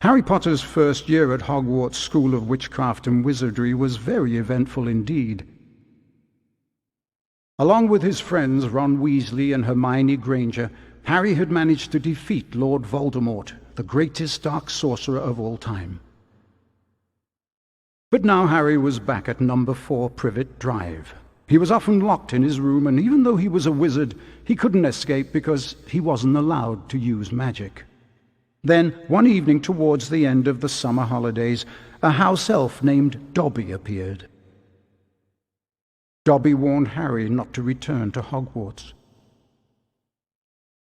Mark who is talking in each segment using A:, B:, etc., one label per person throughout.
A: Harry Potter's first year at Hogwarts School of Witchcraft and Wizardry was very eventful indeed. Along with his friends Ron Weasley and Hermione Granger, Harry had managed to defeat Lord Voldemort, the greatest dark sorcerer of all time. But now Harry was back at number 4 Privet Drive. He was often locked in his room, and even though he was a wizard, he couldn't escape because he wasn't allowed to use magic. Then, one evening towards the end of the summer holidays, a house elf named Dobby appeared. Dobby warned Harry not to return to Hogwarts.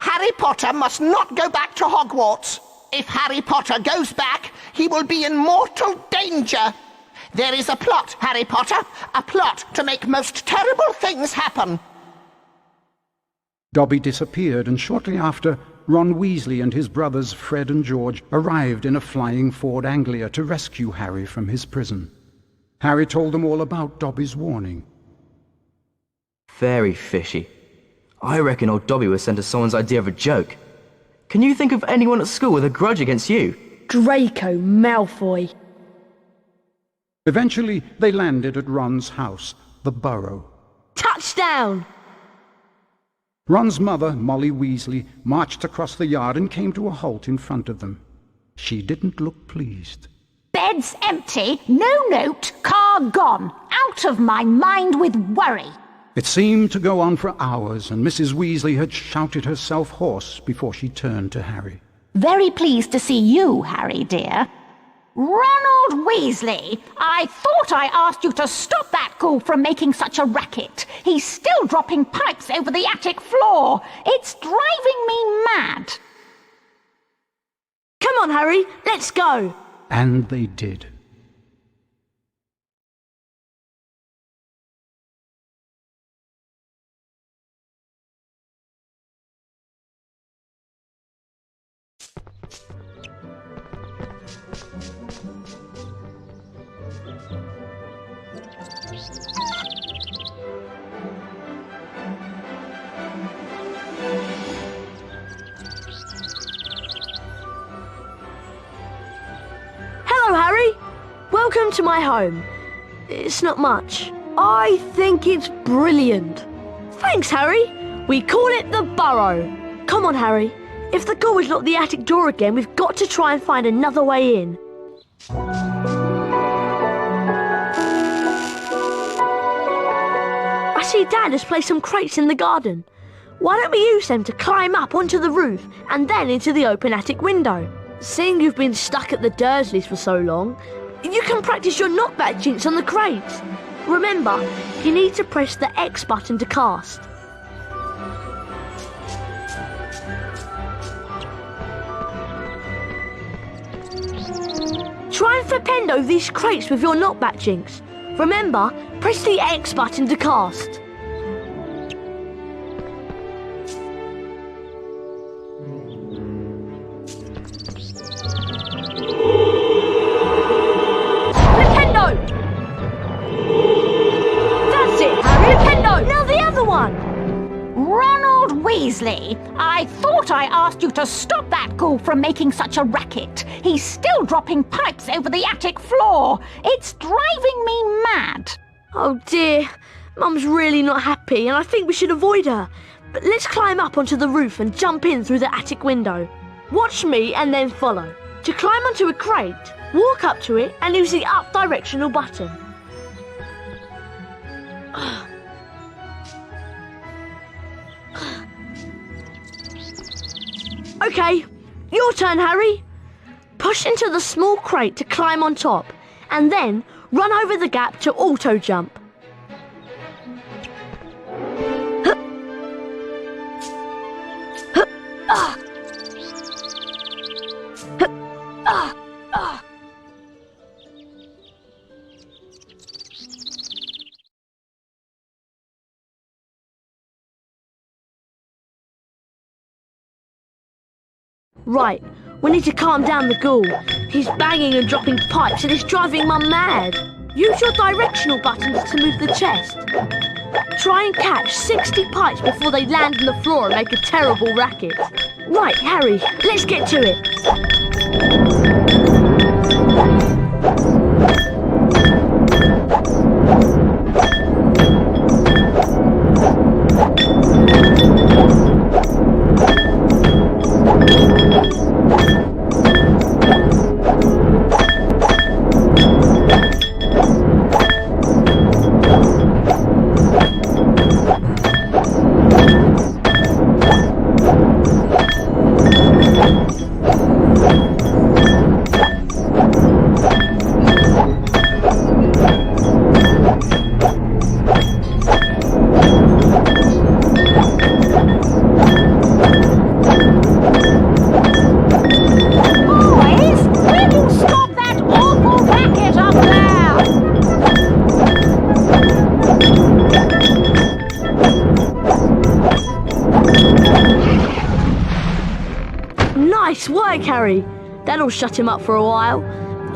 B: Harry Potter must not go back to Hogwarts. If Harry Potter goes back, he will be in mortal danger. There is a plot, Harry Potter, a plot to make most terrible things happen.
A: Dobby disappeared, and shortly after, Ron Weasley and his brothers Fred and George arrived in a flying Ford Anglia to rescue Harry from his prison. Harry told them all about Dobby's warning.
C: Very fishy. I reckon old Dobby was sent as someone's idea of a joke. Can you think of anyone at school with a grudge against you?
D: Draco Malfoy.
A: Eventually, they landed at Ron's house, the Burrow.
D: Touchdown!
A: Ron's mother, Molly Weasley, marched across the yard and came to a halt in front of them. She didn't look pleased.
E: Bed's empty, no note, car gone. Out of my mind with worry.
A: It seemed to go on for hours, and Mrs. Weasley had shouted herself hoarse before she turned to Harry.
E: Very pleased to see you, Harry dear. Ronald Weasley, I thought I asked you to stop that ghoul from making such a racket. He's still dropping pipes over the attic floor. It's driving me mad.
D: Come on, Harry, let's go.
A: And they did.
D: Hello, Harry. Welcome to my home. It's not much. I think it's brilliant. Thanks, Harry. We call it the Burrow. Come on, Harry. If the ghoul has locked the attic door again, we've got to try and find another way in. I see Dad has placed some crates in the garden. Why don't we use them to climb up onto the roof and then into the open attic window? Seeing you've been stuck at the Dursleys for so long, you can practice your knockback jinx on the crates. Remember, you need to press the X button to cast. Try and flipendo these crates with your knockback jinx. Remember, press the X button to cast. Flipendo! That's it, Harry! Flipendo! Now the other one!
E: Ronald Weasley. Weasley! I thought I asked you to stop that ghoul from making such a racket. He's still dropping pipes over the attic floor. It's driving me mad.
D: Oh dear, Mum's really not happy and I think we should avoid her. But let's climb up onto the roof and jump in through the attic window. Watch me and then follow. To climb onto a crate, walk up to it and use the up directional button. Okay, your turn, Harry. Push into the small crate to climb on top, and then run over the gap to auto jump. Right, we need to calm down the ghoul. He's banging and dropping pipes and it's driving Mum mad. Use your directional buttons to move the chest. Try and catch 60 pipes before they land on the floor and make a terrible racket. Right, Harry, let's get to it. Nice work, Harry. That'll shut him up for a while.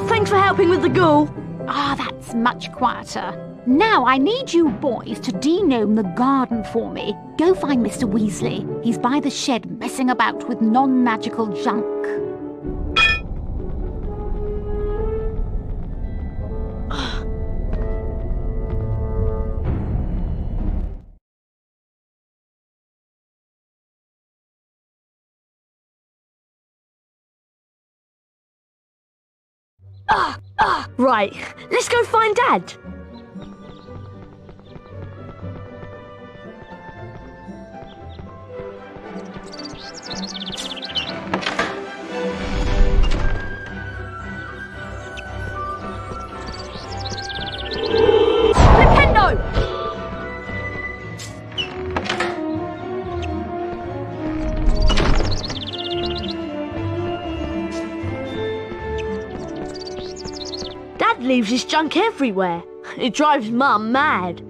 D: Thanks for helping with the ghoul.
E: That's much quieter. Now I need you boys to denome the garden for me. Go find Mr. Weasley. He's by the shed messing about with non-magical junk.
D: Right, let's go find Dad. Nintendo! Dad leaves his junk everywhere. It drives Mum mad.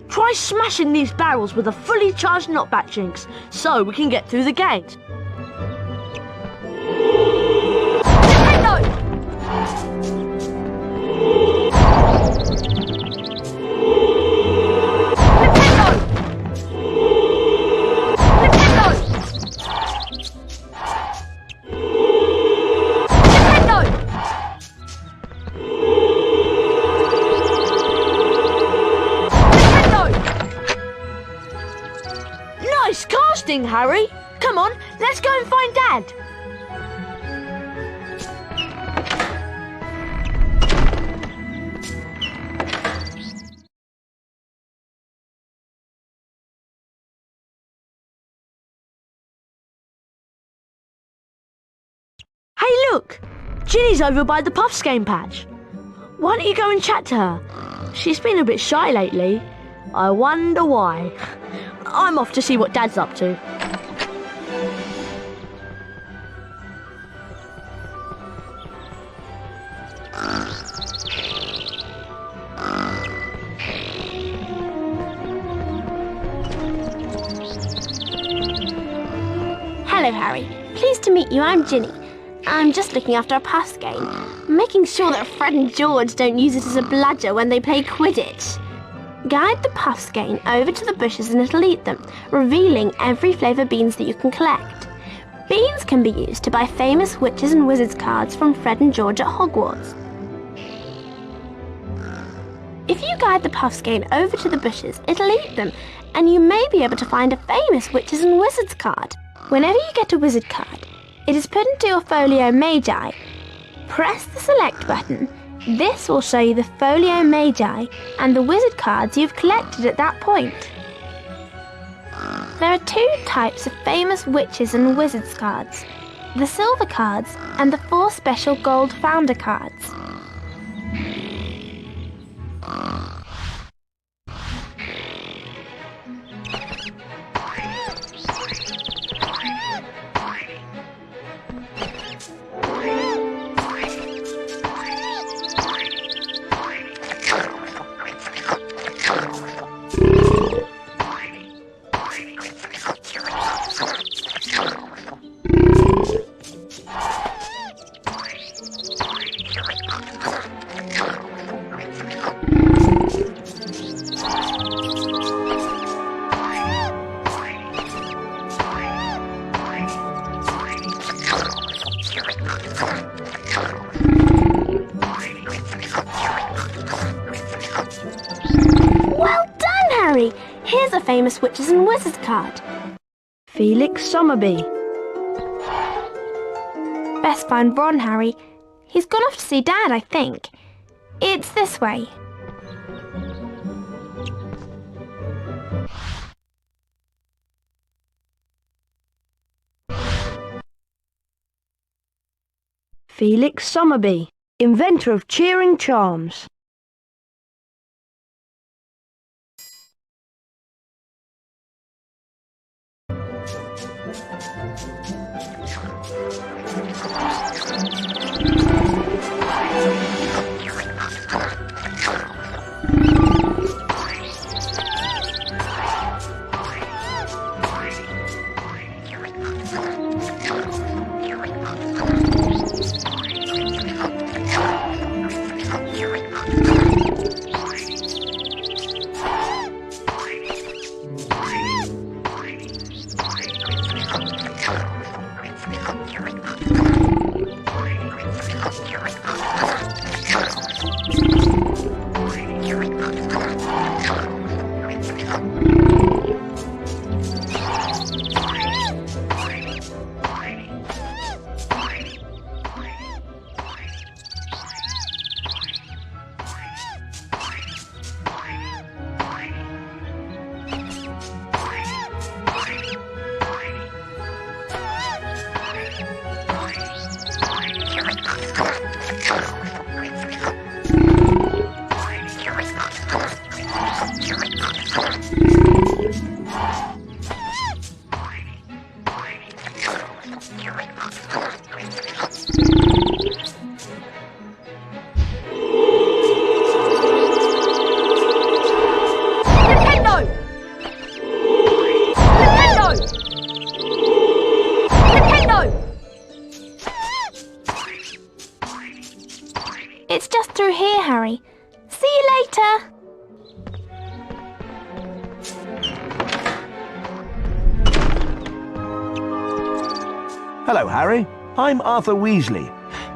D: Try smashing these barrels with a fully charged knockback jinx so we can get through the gate. Nintendo! Nice casting, Harry. Come on, let's go and find Dad. Hey, look! Ginny's over by the Puffs game patch. Why don't you go and chat to her? She's been a bit shy lately. I wonder why. I'm off to see what Dad's up to.
F: Hello, Harry. Pleased to meet you. I'm Ginny. I'm just looking after a Puffs game, making sure that Fred and George don't use it as a bludger when they play Quidditch. Guide the puff skein over to the bushes and it'll eat them, revealing every flavour beans that you can collect. Beans can be used to buy famous witches and wizards cards from Fred and George at Hogwarts. If you guide the puff skein over to the bushes, it'll eat them, and you may be able to find a famous witches and wizards card. Whenever you get a wizard card, it is put into your folio magi. Press the select button. This will show you the folio magi and the wizard cards you've collected at that point. There are two types of famous witches and wizards cards: the silver cards and the 4 special gold founder cards. Here's a famous witches and wizards card.
D: Felix Summerby.
F: Best find Ron, Harry. He's gone off to see Dad, I think. It's this way.
D: Felix Summerby, inventor of cheering charms.
F: It's just through here, Harry. See you later.
G: Hello, Harry. I'm Arthur Weasley.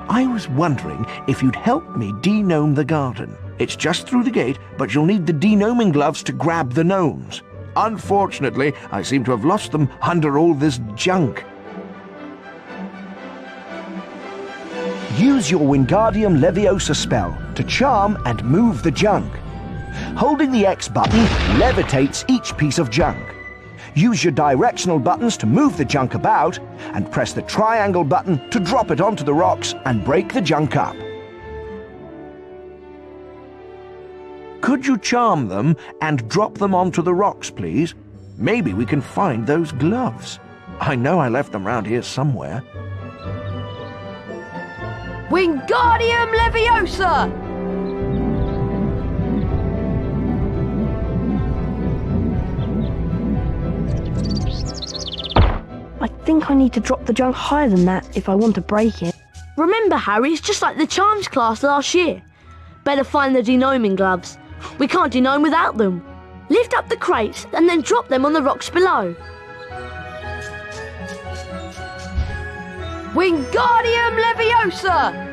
G: I was wondering if you'd help me de-gnome the garden. It's just through the gate, but you'll need the de-gnoming gloves to grab the gnomes. Unfortunately, I seem to have lost them under all this junk. Use your Wingardium Leviosa spell to charm and move the junk. Holding the X button levitates each piece of junk. Use your directional buttons to move the junk about, and press the triangle button to drop it onto the rocks and break the junk up. Could you charm them and drop them onto the rocks, please? Maybe we can find those gloves. I know I left them round here somewhere.
D: Wingardium Leviosa! I think I need to drop the junk higher than that if I want to break it. Remember, Harry, it's just like the charms class last year. Better find the de-gnoming gloves. We can't denome without them. Lift up the crates and then drop them on the rocks below. Wingardium Leviosa!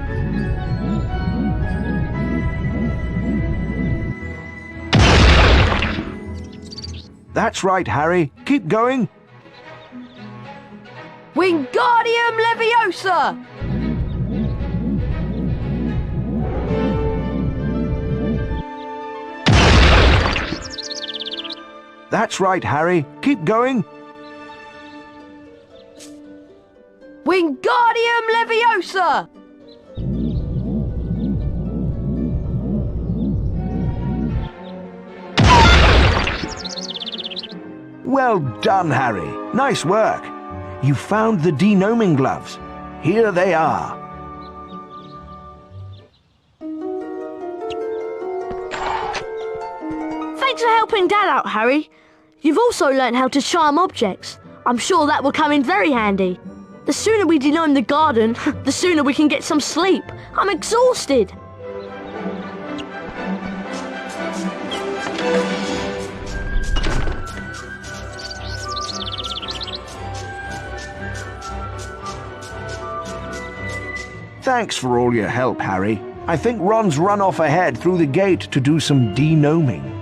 G: That's right, Harry. Keep going.
D: Wingardium Leviosa!
G: That's right, Harry. Keep going.
D: Wingardium Leviosa!
G: Well done, Harry. Nice work. You found the denoming gloves. Here they are.
D: Thanks for helping Dad out, Harry. You've also learnt how to charm objects. I'm sure that will come in very handy. The sooner we denome the garden, the sooner we can get some sleep. I'm exhausted.
G: Thanks for all your help, Harry. I think Ron's run off ahead through the gate to do some denoming.